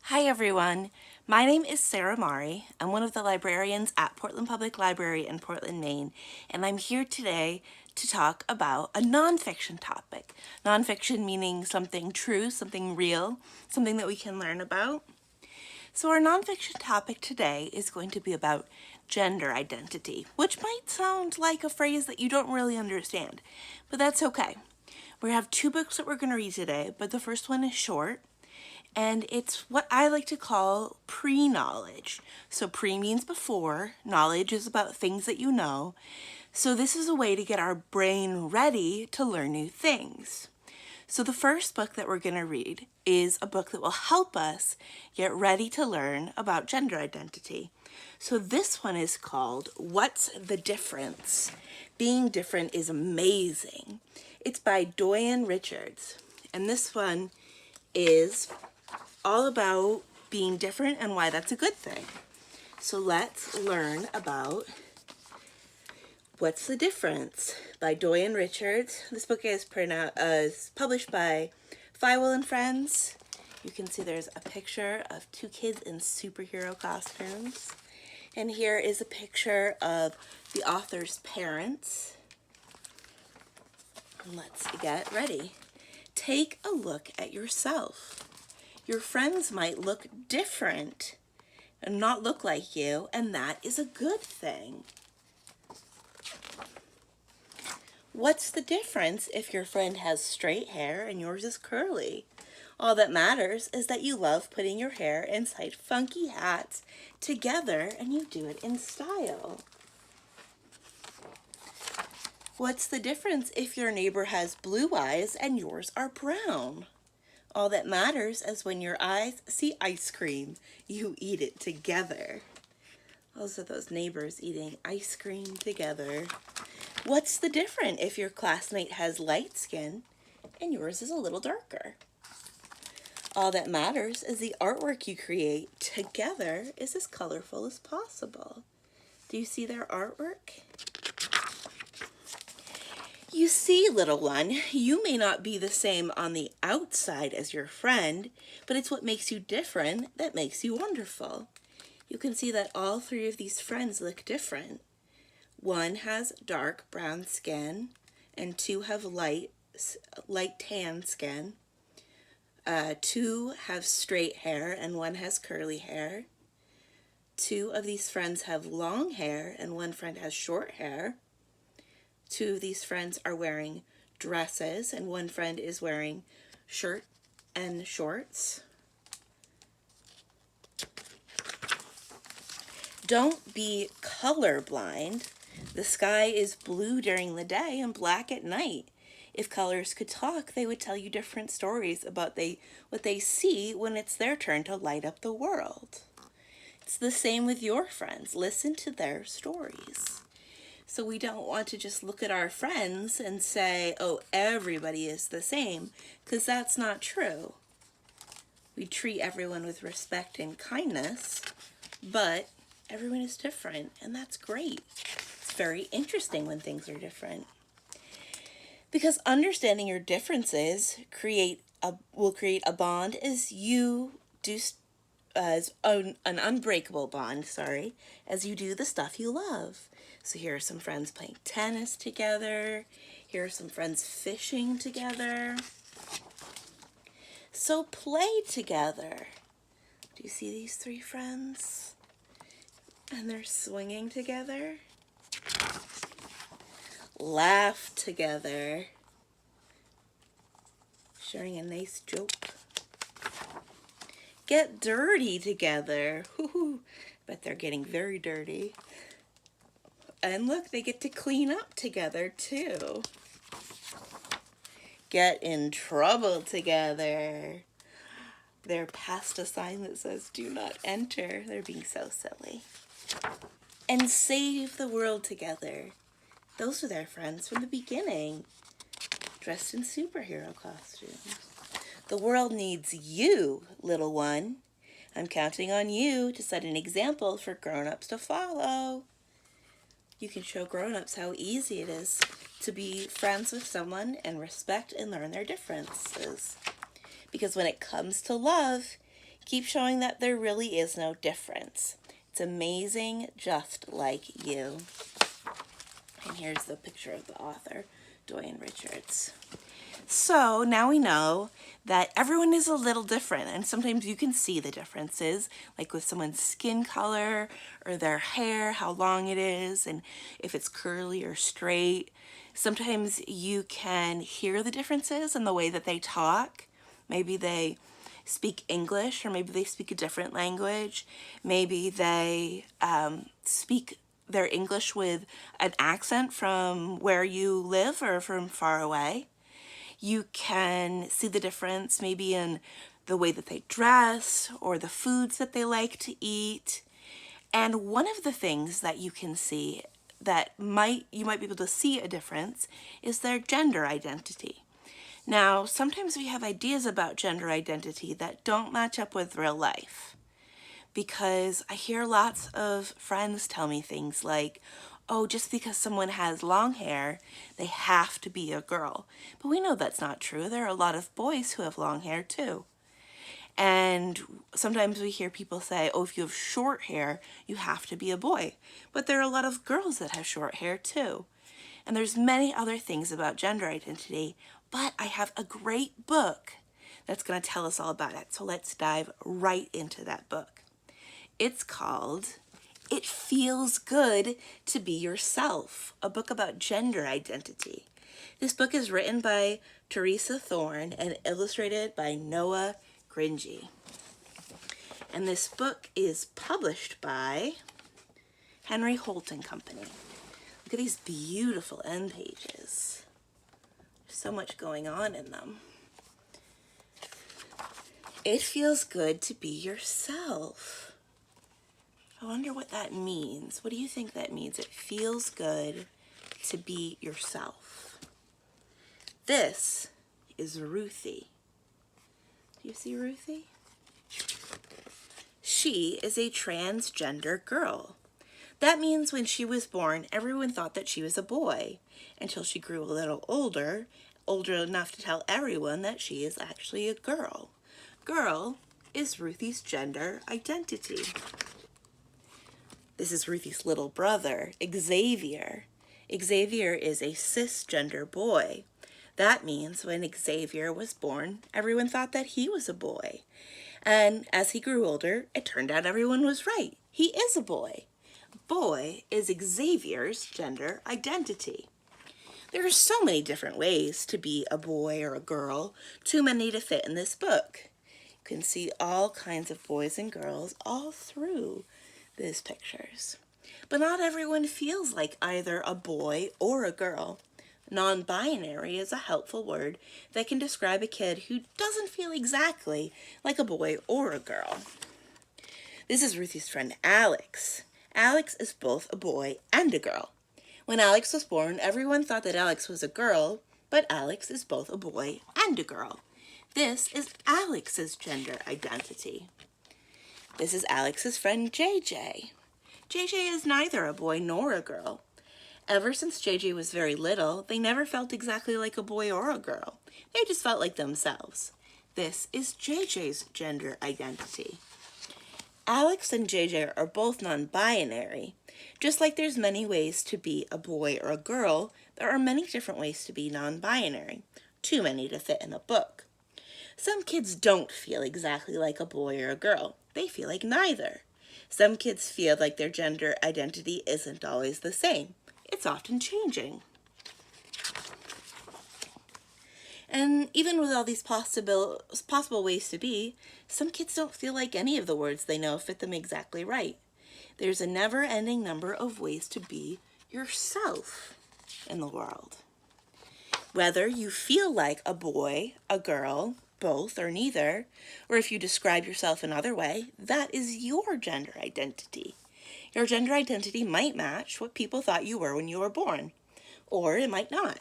Hi everyone, my name is Sarah Mari. I'm one of the librarians at Portland Public Library in Portland, Maine, and I'm here today to talk about a nonfiction topic. Nonfiction meaning something true, something real, something that we can learn about. So our nonfiction topic today is going to be about gender identity, which might sound like a phrase that you don't really understand, but that's okay. We have two books that we're going to read today, but the first one is short, and it's what I like to call pre-knowledge. So pre means before, knowledge is about things that you know. So this is a way to get our brain ready to learn new things. So the first book that we're going to read is a book that will help us get ready to learn about gender identity. So this one is called What's the Difference? Being Different is Amazing. It's by Doyen Richards. And this one is all about being different and why that's a good thing. So let's learn about What's the Difference by Doyen Richards. This book is published by Feiwel and Friends. You can see there's a picture of two kids in superhero costumes. And here is a picture of the author's parents. Let's get ready. Take a look at yourself. Your friends might look different and not look like you, and that is a good thing. What's the difference if your friend has straight hair and yours is curly? All that matters is that you love putting your hair inside funky hats together and you do it in style. What's the difference if your neighbor has blue eyes and yours are brown? All that matters is when your eyes see ice cream, you eat it together. Also, those neighbors eating ice cream together. What's the difference if your classmate has light skin and yours is a little darker? All that matters is the artwork you create together is as colorful as possible. Do you see their artwork? You see, little one, you may not be the same on the outside as your friend, but it's what makes you different that makes you wonderful. You can see that all three of these friends look different. One has dark brown skin, and two have light tan skin. Two have straight hair, and one has curly hair. Two of these friends have long hair, and one friend has short hair. Two of these friends are wearing dresses, and one friend is wearing shirt and shorts. Don't be colorblind. The sky is blue during the day and black at night. If colors could talk, they would tell you different stories about what they see when it's their turn to light up the world. It's the same with your friends. Listen to their stories. So we don't want to just look at our friends and say, oh, everybody is the same, because that's not true. We treat everyone with respect and kindness, but everyone is different, and that's great. It's very interesting when things are different. Because understanding your differences will create a bond as you do as an unbreakable bond, as you do the stuff you love. So here are some friends playing tennis together. Here are some friends fishing together. So play together. Do you see these three friends? And they're swinging together. Laugh together. Sharing a nice joke. Get dirty together. Bet they're getting very dirty. And look, they get to clean up together too. Get in trouble together. They're past a sign that says do not enter. They're being so silly. And save the world together. Those are their friends from the beginning, dressed in superhero costumes. The world needs you, little one. I'm counting on you to set an example for grown-ups to follow. You can show grown-ups how easy it is to be friends with someone and respect and learn their differences. Because when it comes to love, Keep showing that there really is no difference. It's amazing, just like you. And here's the picture of the author, Doyen Richards. So now we know that everyone is a little different, and sometimes you can see the differences, like with someone's skin color or their hair, how long it is, and if it's curly or straight. Sometimes you can hear the differences in the way that they talk. Maybe they speak English, or maybe they speak a different language. Maybe they speak their English with an accent from where you live or from far away. You can see the difference maybe in the way that they dress or the foods that they like to eat. And one of the things that you can see that you might be able to see a difference is their gender identity. Now, sometimes we have ideas about gender identity that don't match up with real life, because I hear lots of friends tell me things like, oh, just because someone has long hair, they have to be a girl. But we know that's not true. There are a lot of boys who have long hair too. And sometimes we hear people say, oh, if you have short hair, you have to be a boy. But there are a lot of girls that have short hair too. And there's many other things about gender identity, but I have a great book that's going to tell us all about it. So let's dive right into that book. It's called It Feels Good to Be Yourself, a book about gender identity. This book is written by Teresa Thorne and illustrated by Noah Gringy. And this book is published by Henry Holt & Company. Look at these beautiful end pages. There's so much going on in them. It feels good to be yourself. I wonder what that means. What do you think that means? It feels good to be yourself. This is Ruthie. Do you see Ruthie? She is a transgender girl. That means when she was born, everyone thought that she was a boy until she grew a little older enough to tell everyone that she is actually a girl. Girl is Ruthie's gender identity. This is Ruthie's little brother, Xavier. Xavier is a cisgender boy. That means when Xavier was born, everyone thought that he was a boy. And as he grew older, it turned out everyone was right. He is a boy. Boy is Xavier's gender identity. There are so many different ways to be a boy or a girl, too many to fit in this book. You can see all kinds of boys and girls all through these pictures. But not everyone feels like either a boy or a girl. Non-binary is a helpful word that can describe a kid who doesn't feel exactly like a boy or a girl. This is Ruthie's friend Alex. Alex is both a boy and a girl. When Alex was born, everyone thought that Alex was a girl, but Alex is both a boy and a girl. This is Alex's gender identity. This is Alex's friend JJ. JJ is neither a boy nor a girl. Ever since JJ was very little, they never felt exactly like a boy or a girl. They just felt like themselves. This is JJ's gender identity. Alex and JJ are both non-binary. Just like there's many ways to be a boy or a girl, there are many different ways to be non-binary. Too many to fit in a book. Some kids don't feel exactly like a boy or a girl. They feel like neither. Some kids feel like their gender identity isn't always the same. It's often changing. And even with all these possible ways to be, some kids don't feel like any of the words they know fit them exactly right. There's a never-ending number of ways to be yourself in the world. Whether you feel like a boy, a girl, both or neither, or if you describe yourself another way, that is your gender identity. Your gender identity might match what people thought you were when you were born, or it might not.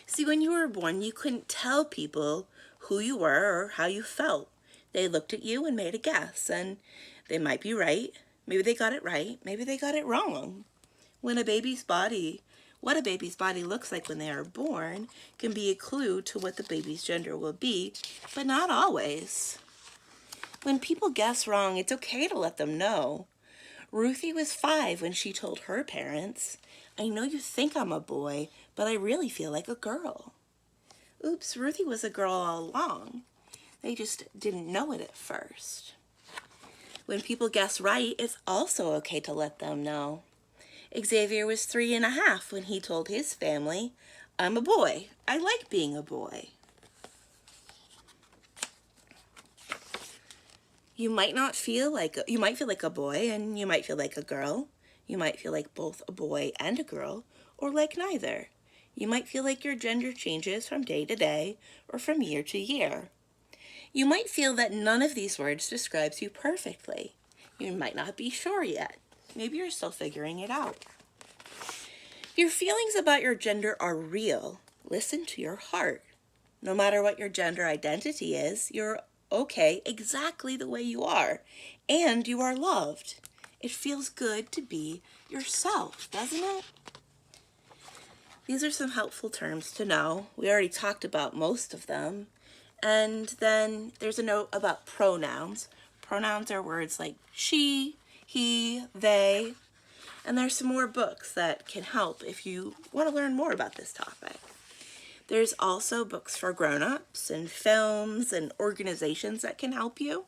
See, when you were born, you couldn't tell people who you were or how you felt. They looked at you and made a guess, and they might be right. Maybe they got it right. Maybe they got it wrong. When a baby's body what a baby's body looks like when they are born can be a clue to what the baby's gender will be, but not always. When people guess wrong, it's okay to let them know. Ruthie was 5 when she told her parents, "I know you think I'm a boy, but I really feel like a girl." Oops, Ruthie was a girl all along. They just didn't know it at first. When people guess right, it's also okay to let them know. Xavier was 3.5 when he told his family, "I'm a boy. I like being a boy." You might feel like a boy, and you might feel like a girl. You might feel like both a boy and a girl, or like neither. You might feel like your gender changes from day to day or from year to year. You might feel that none of these words describes you perfectly. You might not be sure yet. Maybe you're still figuring it out. Your feelings about your gender are real. Listen to your heart. No matter what your gender identity is, you're okay exactly the way you are, and you are loved. It feels good to be yourself, doesn't it? These are some helpful terms to know. We already talked about most of them. And then there's a note about pronouns. Pronouns are words like she, he, they, and there's some more books that can help if you want to learn more about this topic. There's also books for grown-ups and films and organizations that can help you.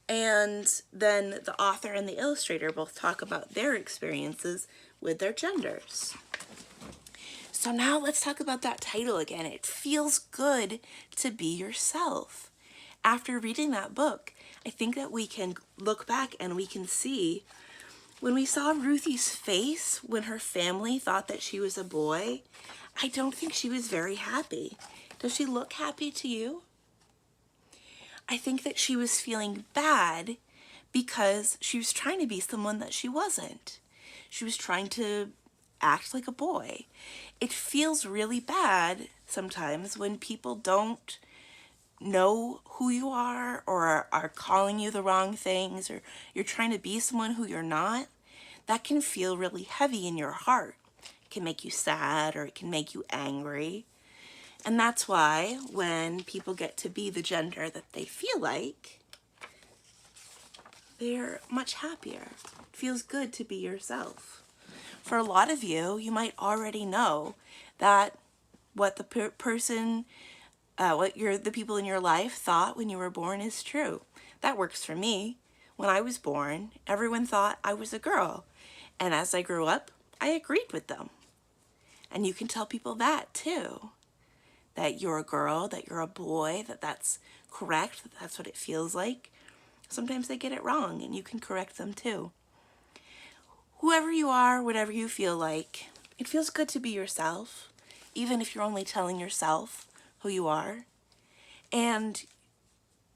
And then the author and the illustrator both talk about their experiences with their genders. So now let's talk about that title again. It feels good to be yourself. After reading that book, I think that we can look back and we can see when we saw Ruthie's face when her family thought that she was a boy, I don't think she was very happy. Does she look happy to you? I think that she was feeling bad because she was trying to be someone that she wasn't. She was trying to act like a boy. It feels really bad sometimes when people don't know who you are or are calling you the wrong things, or you're trying to be someone who you're not. That can feel really heavy in your heart. It can make you sad, or it can make you angry. And that's why when people get to be the gender that they feel like, they're much happier. It feels good to be yourself. For a lot of you, you might already know that what the the people in your life thought when you were born is true. That works for me. When I was born, everyone thought I was a girl. And as I grew up, I agreed with them. And you can tell people that too. That you're a girl, that you're a boy, that that's correct, that that's what it feels like. Sometimes they get it wrong, and you can correct them too. Whoever you are, whatever you feel like, it feels good to be yourself, even if you're only telling yourself who you are. And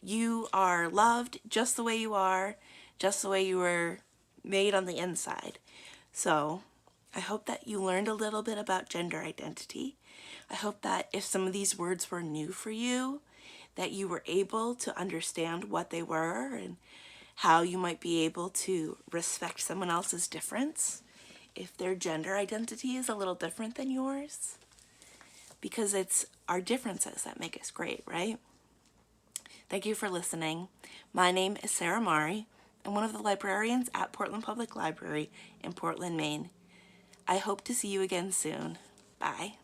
you are loved just the way you are, just the way you were made on the inside. So I hope that you learned a little bit about gender identity. I hope that if some of these words were new for you, that you were able to understand what they were and how you might be able to respect someone else's difference if their gender identity is a little different than yours. Because it's our differences that make us great, right? Thank you for listening. My name is Sarah Mari. I'm one of the librarians at Portland Public Library in Portland, Maine. I hope to see you again soon. Bye.